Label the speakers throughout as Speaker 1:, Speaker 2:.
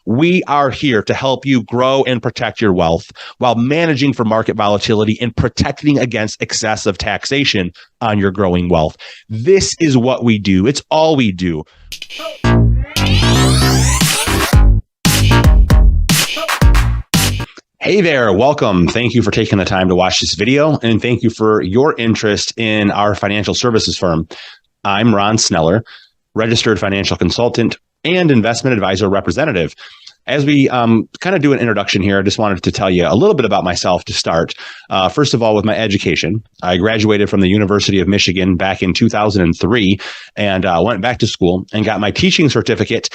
Speaker 1: We are here to help you grow and protect your wealth while managing for market volatility and protecting against excessive taxation on your growing wealth. This is what we do. It's all we do. Hey there, welcome. Thank you for taking the time to watch this video, and thank you for your interest in our financial services firm. I'm Ron Sneller, registered financial consultant and investment advisor representative. As we kind of do an introduction here, I just wanted to tell you a little bit about myself to start. First of all, with my education, I graduated from the University of Michigan back in 2003 and went back to school and got my teaching certificate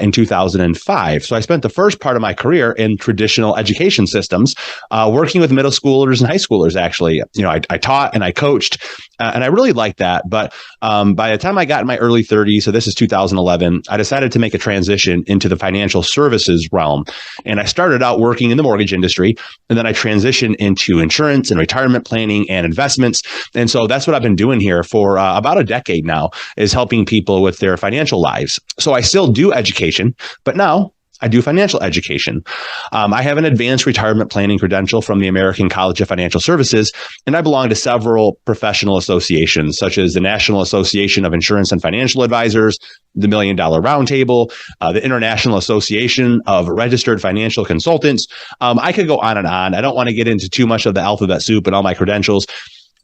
Speaker 1: in 2005. So I spent the first part of my career in traditional education systems, working with middle schoolers and high schoolers, actually. You know, I taught and I coached, and I really liked that. But by the time I got in my early 30s, so this is 2011, I decided to make a transition into the financial services realm. And I started out working in the mortgage industry, and then I transitioned into insurance and retirement planning and investments. And so that's what I've been doing here for about a decade now, is helping people with their financial lives. So I still do education, but now I do financial education. I have an advanced retirement planning credential from the American College of Financial Services, and I belong to several professional associations, such as the National Association of Insurance and Financial Advisors, the $1 Million Roundtable, the International Association of Registered Financial Consultants. I could go on and on. I don't want to get into too much of the alphabet soup and all my credentials.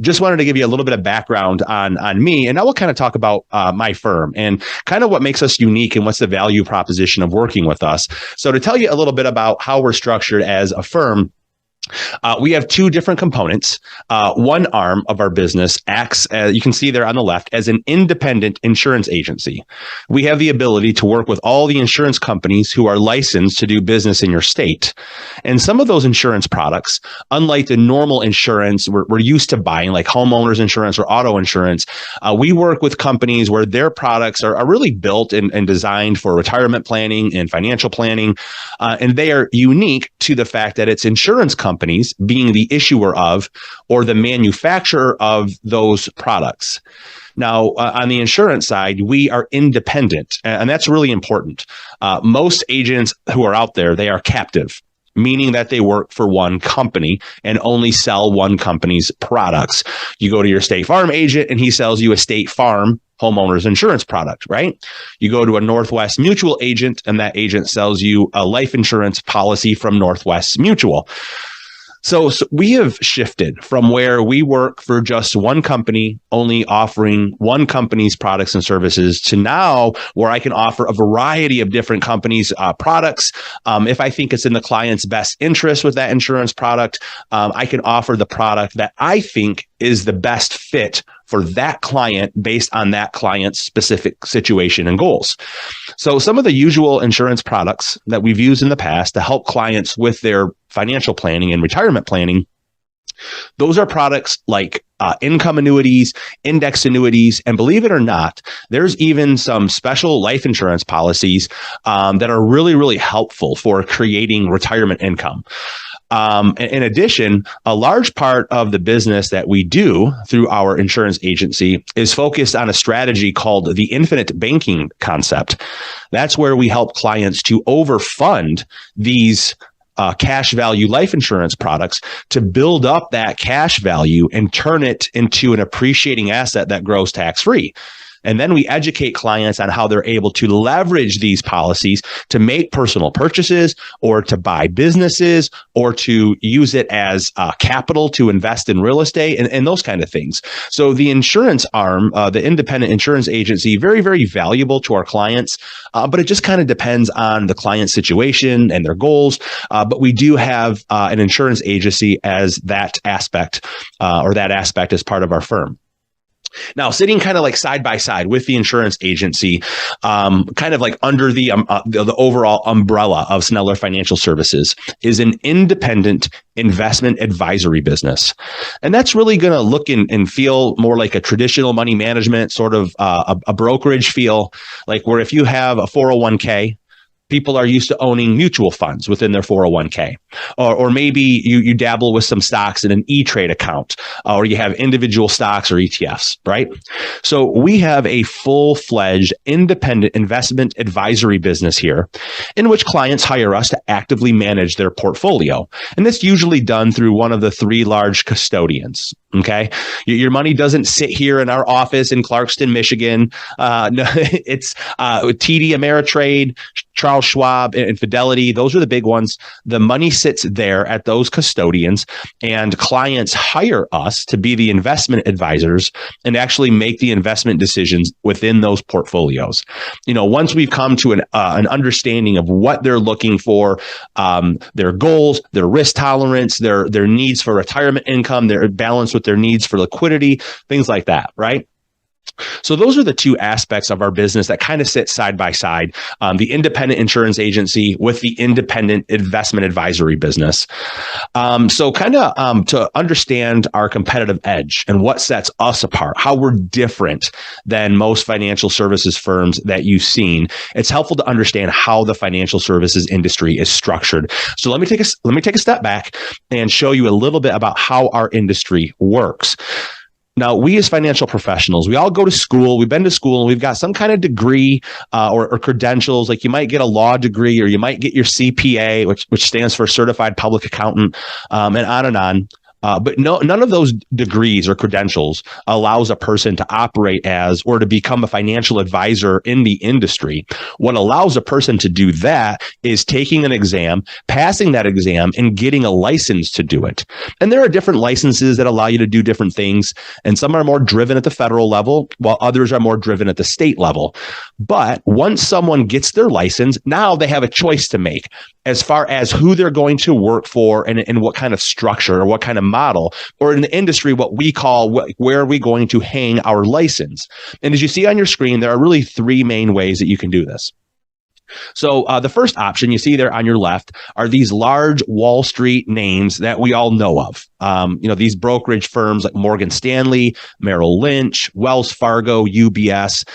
Speaker 1: Just wanted to give you a little bit of background on me, and I will kind of talk about my firm and kind of what makes us unique and what's the value proposition of working with us. So to tell you a little bit about how we're structured as a firm, we have two different components. One arm of our business acts, as you can see there on the left, as an independent insurance agency. We have the ability to work with all the insurance companies who are licensed to do business in your state. And some of those insurance products, unlike the normal insurance we're used to buying, like homeowners insurance or auto insurance, we work with companies where their products are really built and designed for retirement planning and financial planning. And they are unique to the fact that it's insurance companies being the issuer of or the manufacturer of those products. Now, on the insurance side, we are independent, and that's really important. Most agents who are out there, they are captive, meaning that they work for one company and only sell one company's products. You go to your State Farm agent and he sells you a State Farm homeowners insurance product, right? You go to a Northwest Mutual agent and that agent sells you a life insurance policy from Northwest Mutual. So we have shifted from where we work for just one company, only offering one company's products and services, to now where I can offer a variety of different companies' products. If I think it's in the client's best interest with that insurance product, I can offer the product that I think is the best fit for that client based on that client's specific situation and goals. So some of the usual insurance products that we've used in the past to help clients with their financial planning and retirement planning, those are products like income annuities, index annuities, and believe it or not, there's even some special life insurance policies that are really, really helpful for creating retirement income. In addition, a large part of the business that we do through our insurance agency is focused on a strategy called the infinite banking concept. That's where we help clients to overfund these cash value life insurance products to build up that cash value and turn it into an appreciating asset that grows tax-free. And then we educate clients on how they're able to leverage these policies to make personal purchases or to buy businesses or to use it as capital to invest in real estate and those kind of things. So the insurance arm, the independent insurance agency, very, very valuable to our clients, but it just kind of depends on the client's situation and their goals. But we do have an insurance agency as that aspect or that aspect as part of our firm. Now, sitting kind of like side by side with the insurance agency, kind of like under the overall umbrella of Sneller Financial Services, is an independent investment advisory business. And that's really going to look and feel more like a traditional money management, sort of a brokerage feel, like where if you have a 401k, People are used to owning mutual funds within their 401k, or maybe you dabble with some stocks in an E-Trade account, or you have individual stocks or ETFs, right? So we have a full-fledged independent investment advisory business here in which clients hire us to actively manage their portfolio. And that's usually done through one of the three large custodians. Okay. Your money doesn't sit here in our office in Clarkston, Michigan. No, it's TD Ameritrade, Charles Schwab, and Fidelity. Those are the big ones. The money sits there at those custodians, and clients hire us to be the investment advisors and actually make the investment decisions within those portfolios. Once we've come to an understanding of what they're looking for, their goals, their risk tolerance, their needs for retirement income, their balance with their needs for liquidity, things like that, right? So those are the two aspects of our business that kind of sit side by side, the independent insurance agency with the independent investment advisory business. So kind of to understand our competitive edge and what sets us apart, how we're different than most financial services firms that you've seen, it's helpful to understand how the financial services industry is structured. So let me take a step back and show you a little bit about how our industry works. Now, we as financial professionals, we all go to school. We've been to school and we've got some kind of degree or credentials. Like you might get a law degree or you might get your CPA, which stands for Certified Public Accountant, and on and on. But none of those degrees or credentials allows a person to operate as or to become a financial advisor in the industry. What allows a person to do that is taking an exam, passing that exam, and getting a license to do it. And there are different licenses that allow you to do different things. And some are more driven at the federal level, while others are more driven at the state level. But once someone gets their license, now they have a choice to make as far as who they're going to work for and what kind of structure or what kind of model, or in the industry, what we call where are we going to hang our license. And as you see on your screen, there are really three main ways that you can do this. So the first option you see there on your left are these large Wall Street names that we all know of. These brokerage firms like Morgan Stanley, Merrill Lynch, Wells Fargo, UBS.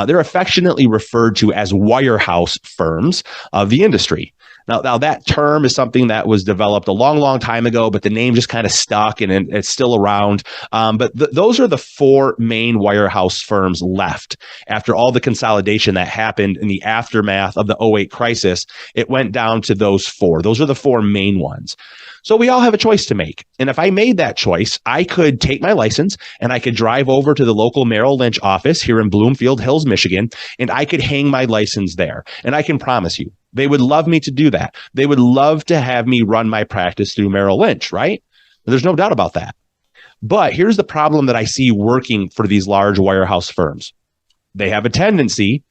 Speaker 1: They're affectionately referred to as wirehouse firms of the industry. Now that term is something that was developed a long, long time ago, but the name just kind of stuck and it's still around. But those are the four main wirehouse firms left. After all the consolidation that happened in the aftermath of the '08 crisis, it went down to those four. Those are the four main ones. So we all have a choice to make. And if I made that choice, I could take my license and I could drive over to the local Merrill Lynch office here in Bloomfield Hills, Michigan, and I could hang my license there. And I can promise you, they would love me to do that. They would love to have me run my practice through Merrill Lynch, right? There's no doubt about that. But here's the problem that I see working for these large wirehouse firms. They have a tendency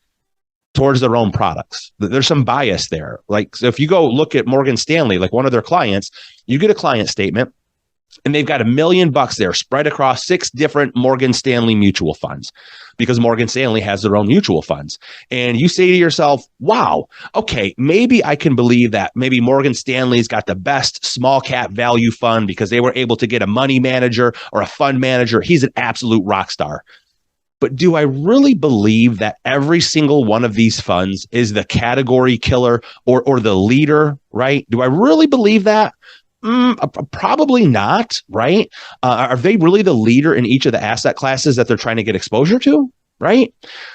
Speaker 1: towards their own products. There's some bias there. Like, so if you go look at Morgan Stanley, like one of their clients, you get a client statement and they've got $1 million there spread across 6 different Morgan Stanley mutual funds because Morgan Stanley has their own mutual funds. And you say to yourself, wow, okay, maybe I can believe that maybe Morgan Stanley's got the best small cap value fund because they were able to get a money manager or a fund manager. He's an absolute rock star. But do I really believe that every single one of these funds is the category killer or the leader, right? Do I really believe that? Probably not, right? Are they really the leader in each of the asset classes that they're trying to get exposure to, right?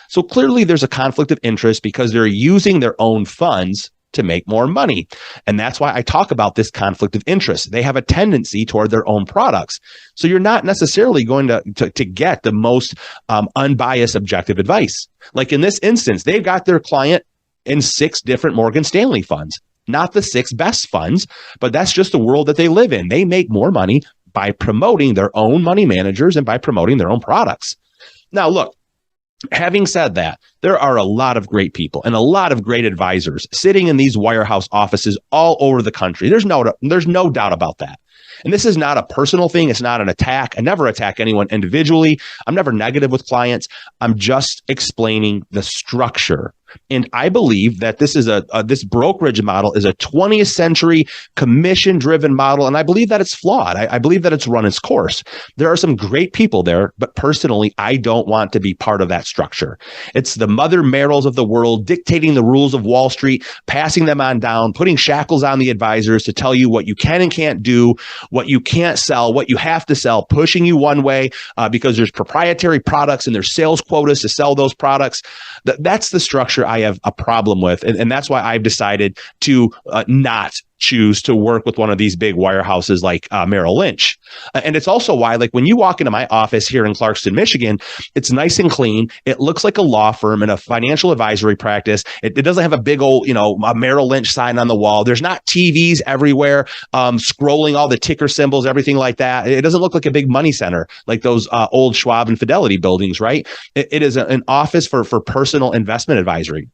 Speaker 1: So clearly there's a conflict of interest because they're using their own funds to make more money. And that's why I talk about this conflict of interest. They have a tendency toward their own products. So you're not necessarily going to get the most unbiased objective advice. Like in this instance, they've got their client in 6 different Morgan Stanley funds, not the 6 best funds, but that's just the world that they live in. They make more money by promoting their own money managers and by promoting their own products. Now, look, having said that, there are a lot of great people and a lot of great advisors sitting in these wirehouse offices all over the country. There's no doubt about that. And this is not a personal thing. It's not an attack. I never attack anyone individually. I'm never negative with clients. I'm just explaining the structure And I believe that this is this brokerage model is a 20th century commission driven model. And I believe that it's flawed. I believe that it's run its course. There are some great people there, but personally, I don't want to be part of that structure. It's the Mother Merrills of the world dictating the rules of Wall Street, passing them on down, putting shackles on the advisors to tell you what you can and can't do, what you can't sell, what you have to sell, pushing you one way because there's proprietary products and there's sales quotas to sell those products. That's the structure I have a problem with. And that's why I've decided to not choose to work with one of these big wirehouses like Merrill Lynch. And it's also why, like, when you walk into my office here in Clarkston, Michigan, it's nice and clean. It looks like a law firm and a financial advisory practice. It doesn't have a big old, a Merrill Lynch sign on the wall. There's not TVs everywhere, scrolling all the ticker symbols, everything like that. It doesn't look like a big money center like those old Schwab and Fidelity buildings, right? It is an office for personal investment advisory.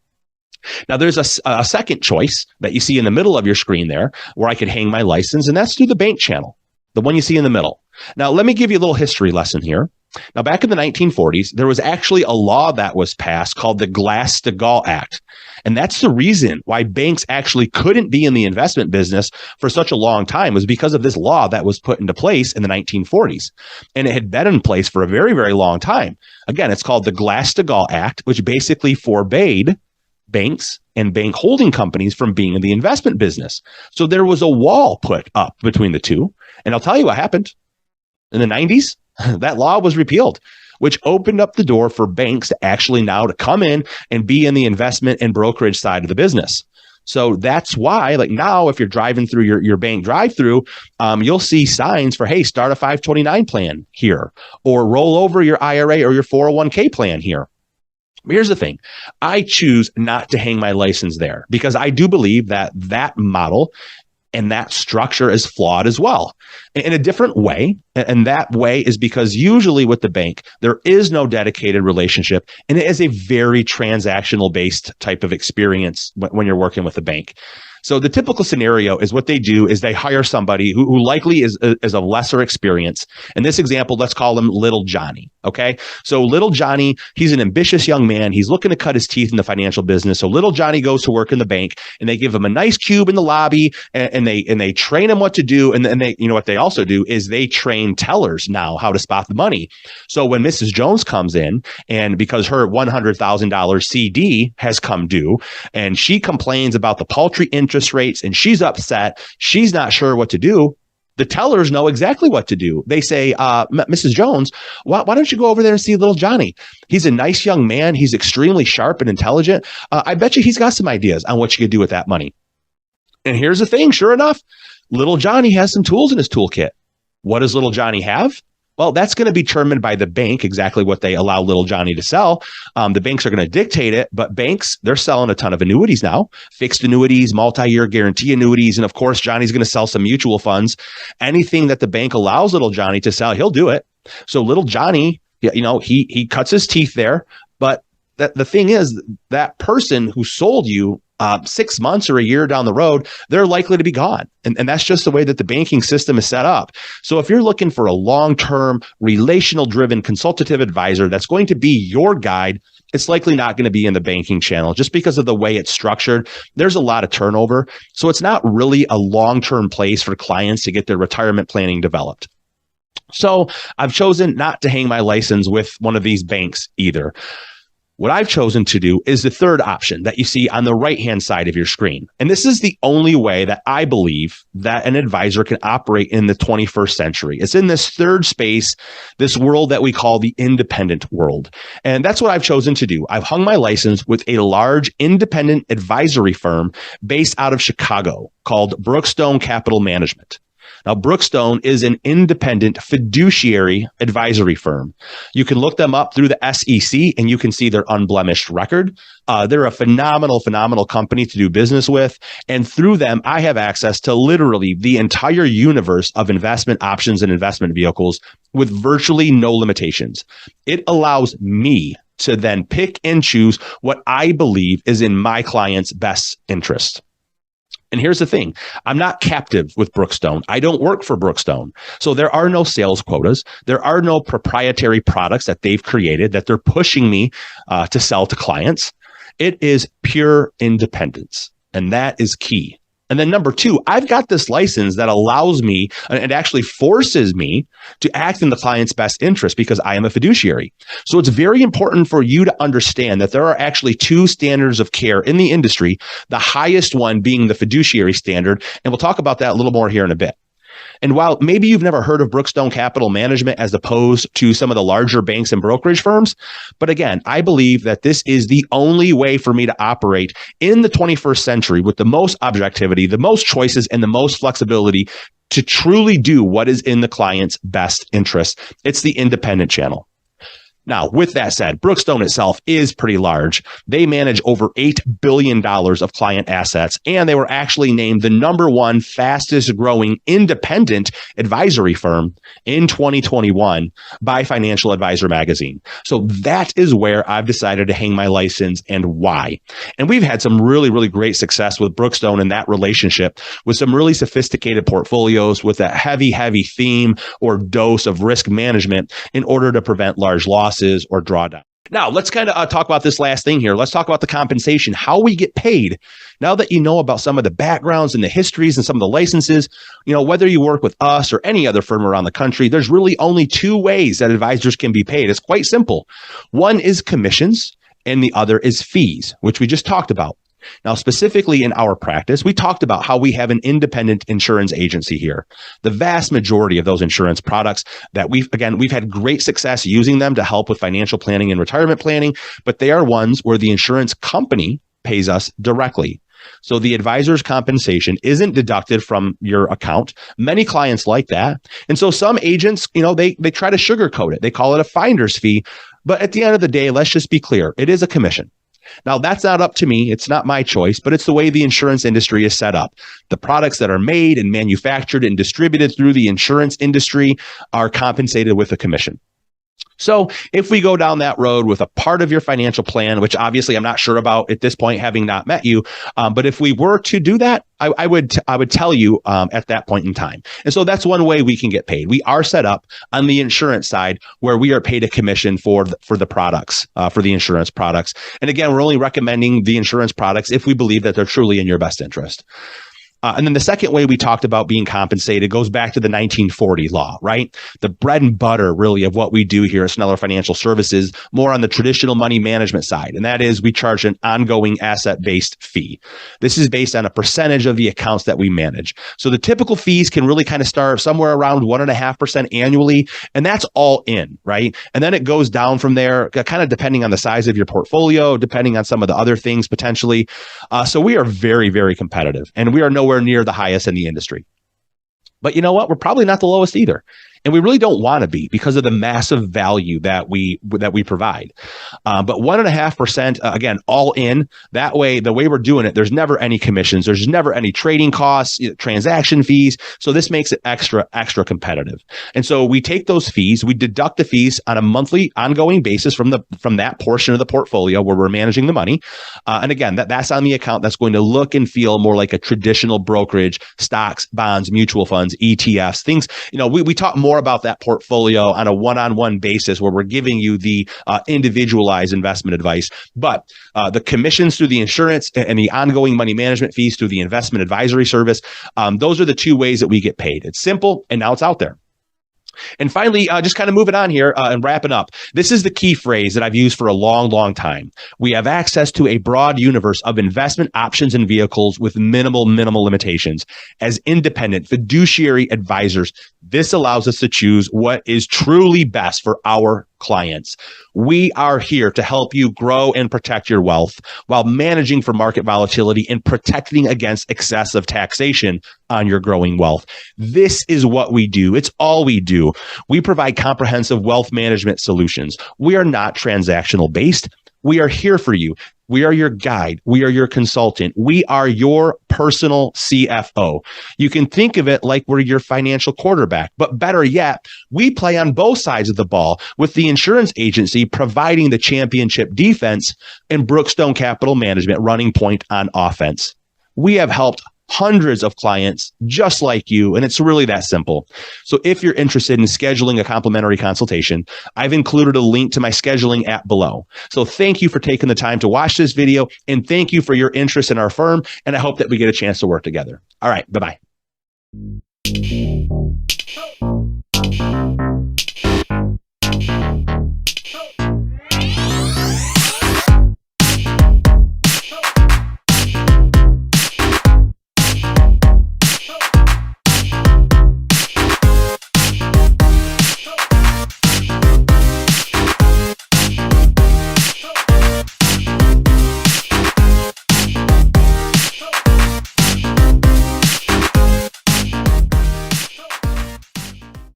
Speaker 1: Now, there's a second choice that you see in the middle of your screen there where I could hang my license, and that's through the bank channel, the one you see in the middle. Now, let me give you a little history lesson here. Now, back in the 1940s, there was actually a law that was passed called the Glass-Steagall Act. And that's the reason why banks actually couldn't be in the investment business for such a long time, was because of this law that was put into place in the 1940s. And it had been in place for a very, very long time. Again, it's called the Glass-Steagall Act, which basically forbade banks and bank holding companies from being in the investment business. So there was a wall put up between the two. And I'll tell you what happened. In the 90s, that law was repealed, which opened up the door for banks to actually now to come in and be in the investment and brokerage side of the business. So that's why, like, now, if you're driving through your bank drive-through, you'll see signs for, hey, start a 529 plan here, or roll over your IRA or your 401k plan here. Here's the thing. I choose not to hang my license there because I do believe that that model and that structure is flawed as well in a different way. And that way is because usually with the bank, there is no dedicated relationship, and it is a very transactional based type of experience when you're working with a bank. So the typical scenario is what they do is they hire somebody who likely is of lesser experience. In this example, let's call him Little Johnny. Okay. So Little Johnny, he's an ambitious young man. He's looking to cut his teeth in the financial business. So Little Johnny goes to work in the bank, and they give him a nice cube in the lobby, and they train him what to do. And then they, what they also do is they train tellers now how to spot the money. So when Mrs. Jones comes in, and because her $100,000 CD has come due, and she complains about the paltry interest rates, and she's upset, she's not sure what to do, the tellers know exactly what to do. They say, Mrs. Jones, why don't you go over there and see Little Johnny? He's a nice young man. He's extremely sharp and intelligent. I bet you he's got some ideas on what you could do with that money. And here's the thing. Sure enough, Little Johnny has some tools in his toolkit. What does Little Johnny have? Well, that's going to be determined by the bank, exactly what they allow Little Johnny to sell. The banks are going to dictate it, but banks, they're selling a ton of annuities now, fixed annuities, multi-year guarantee annuities. And of course, Johnny's going to sell some mutual funds. Anything that the bank allows Little Johnny to sell, he'll do it. So Little Johnny, he cuts his teeth there. But the thing is, that person who sold you 6 months or a year down the road, they're likely to be gone. And that's just the way that the banking system is set up. So if you're looking for a long-term, relational-driven, consultative advisor that's going to be your guide, it's likely not going to be in the banking channel just because of the way it's structured. There's a lot of turnover. So it's not really a long-term place for clients to get their retirement planning developed. So I've chosen not to hang my license with one of these banks either. What I've chosen to do is the third option that you see on the right-hand side of your screen. And this is the only way that I believe that an advisor can operate in the 21st century. It's in this third space, this world that we call the independent world. And that's what I've chosen to do. I've hung my license with a large independent advisory firm based out of Chicago called Brookstone Capital Management. Now, Brookstone is an independent fiduciary advisory firm. You can look them up through the SEC, and you can see their unblemished record. They're a phenomenal company to do business with. And through them, I have access to literally the entire universe of investment options and investment vehicles with virtually no limitations. It allows me to then pick and choose what I believe is in my client's best interest. And here's the thing. I'm not captive with Brookstone. I don't work for Brookstone. So there are no sales quotas. There are no proprietary products that they've created that they're pushing me to sell to clients. It is pure independence. And that is key. And then number two, I've got this license that allows me and actually forces me to act in the client's best interest because I am a fiduciary. So it's very important for you to understand that there are actually two standards of care in the industry, the highest one being the fiduciary standard. And we'll talk about that a little more here in a bit. And while maybe you've never heard of Brookstone Capital Management as opposed to some of the larger banks and brokerage firms, but again, I believe that this is the only way for me to operate in the 21st century with the most objectivity, the most choices, and the most flexibility to truly do what is in the client's best interest. It's the independent channel. Now, with that said, Brookstone itself is pretty large. They manage over $8 billion of client assets, and they were actually named the #1 fastest growing independent advisory firm in 2021 by Financial Advisor magazine. So that is where I've decided to hang my license and why. And we've had some really, really great success with Brookstone in that relationship with some really sophisticated portfolios with a heavy, heavy theme or dose of risk management in order to prevent large losses or drawdown. Now, let's kind of talk about this last thing here. Let's talk about the compensation, how we get paid. Now that you know about some of the backgrounds and the histories and some of the licenses, whether you work with us or any other firm around the country, there's really only two ways that advisors can be paid. It's quite simple. One is commissions and the other is fees, which we just talked about. Now, specifically in our practice, we talked about how we have an independent insurance agency here. The vast majority of those insurance products that we've had great success using them to help with financial planning and retirement planning, but they are ones where the insurance company pays us directly. So the advisor's compensation isn't deducted from your account. Many clients like that. And so some agents, they try to sugarcoat it. They call it a finder's fee. But at the end of the day, let's just be clear. It is a commission. Now, that's not up to me. It's not my choice, but it's the way the insurance industry is set up. The products that are made and manufactured and distributed through the insurance industry are compensated with a commission. So if we go down that road with a part of your financial plan, which obviously I'm not sure about at this point, having not met you, but if we were to do that, I would tell you at that point in time. And so that's one way we can get paid. We are set up on the insurance side where we are paid a commission for the products, for the insurance products. And again, we're only recommending the insurance products if we believe that they're truly in your best interest. And then the second way we talked about being compensated goes back to the 1940 law, right? The bread and butter, really, of what we do here at Sneller Financial Services, more on the traditional money management side. And that is we charge an ongoing asset-based fee. This is based on a percentage of the accounts that we manage. So the typical fees can really kind of start somewhere around 1.5% annually. And that's all in, right? And then it goes down from there, kind of depending on the size of your portfolio, depending on some of the other things potentially. So we are very, very competitive, and we are nowhere near the highest in the industry. But you know what? We're probably not the lowest either. And we really don't want to be because of the massive value that we provide. But 1.5%, again, all in. That way, the way we're doing it, there's never any commissions. There's never any trading costs, transaction fees. So this makes it extra competitive. And so we take those fees, we deduct the fees on a monthly ongoing basis from that portion of the portfolio where we're managing the money. And again, that's on the account that's going to look and feel more like a traditional brokerage, stocks, bonds, mutual funds, ETFs, things. We talk more about that portfolio on a one-on-one basis where we're giving you the individualized investment advice. But the commissions through the insurance and the ongoing money management fees through the investment advisory service, those are the two ways that we get paid. It's simple, and now it's out there. And finally, just kind of moving on here and wrapping up. This is the key phrase that I've used for a long, long time. We have access to a broad universe of investment options and vehicles with minimal limitations. As independent fiduciary advisors, this allows us to choose what is truly best for our clients. We are here to help you grow and protect your wealth while managing for market volatility and protecting against excessive taxation on your growing wealth. This is what we do. It's all we do. We provide comprehensive wealth management solutions. We are not transactional based. We are here for you. We are your guide. We are your consultant. We are your personal CFO. You can think of it like we're your financial quarterback, but better yet, we play on both sides of the ball with the insurance agency providing the championship defense and Brookstone Capital Management running point on offense. We have helped hundreds of clients just like you, and it's really that simple. So if you're interested in scheduling a complimentary consultation, I've included a link to my scheduling app below. So thank you for taking the time to watch this video, and thank you for your interest in our firm, and I hope that we get a chance to work together. All right, bye-bye.